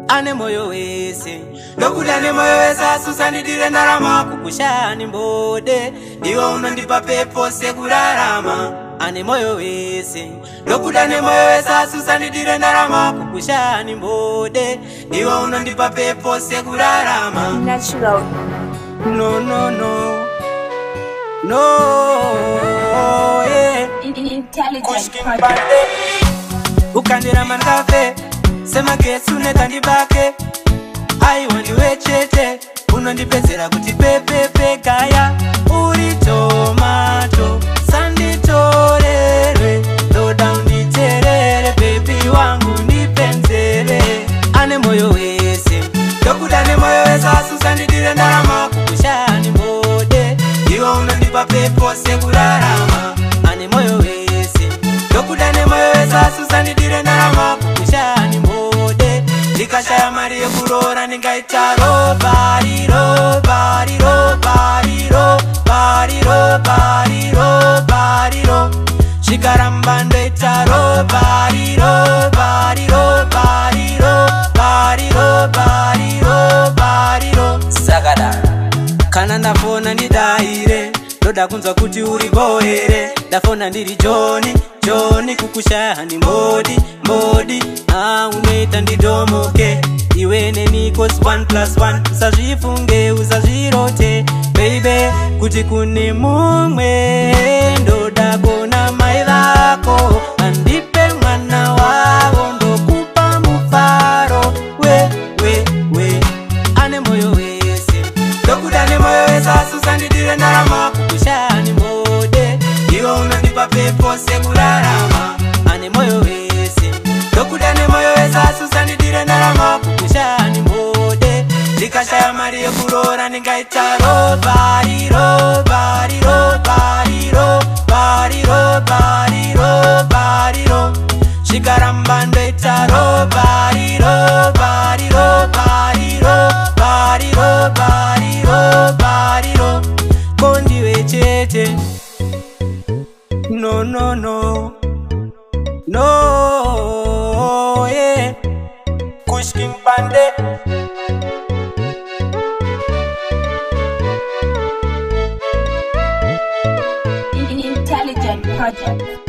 ane moyo wese ndokuda ne moyo wese asusanidire ndarama kukushani mbode iwe unondipa pepo sekurarama ane moyo wese ndokuda ne moyo wese asusanidire ndarama kukushani mbode iwe unondipa pepo sekurarama natural no no no no yeah intelligent ukandira mangafe sema kesu netandibake aiwandiwe chete unondipezera kuti pepepe kaya uri tomato sanditorere ndoda unditerere bebi wangu ndipenzere ane moyo wese ndokuda ne moyo wese asusandidire ndarama kukushani mbode iwe unondipa pepo sekurarama ane moyo wese ndokuda ne moyo wese asusandidire ndarama kukushani mbode ndikashaya mari yekurora ndingaita robariro bariro bariro bariro bariro bariro chikaramba ndoita robariro bariro bariro bariro bariro bariro sakada kana ndafona ndidaire ndoda kunzwa kuti uri bohere ndafona ndiri joni joni kukushani mbodi mbodi unoita ndidomoke iwe neniko 1+1 usazvifunge usazvirote baby kuti kune mumwe ndoda kona mai vako andipe mwana wavo ndokupa mufaro we ane moyo wese ndokuda ne moyo wese asusandidire ndarama kukushani mbode iwe unondipa pepo sekurarama ane moyo wese ndokuda ne moyo wese asusandidire ndarama kukushani mbode ndikashaya mari yekurora ndingaita robariro bariro bariro bariro bariro bariro chikaramba ndoita robariro bariro bariro bariro bariro bariro kondiwe chete no no no no yeah Kushkin Pande intelligent project.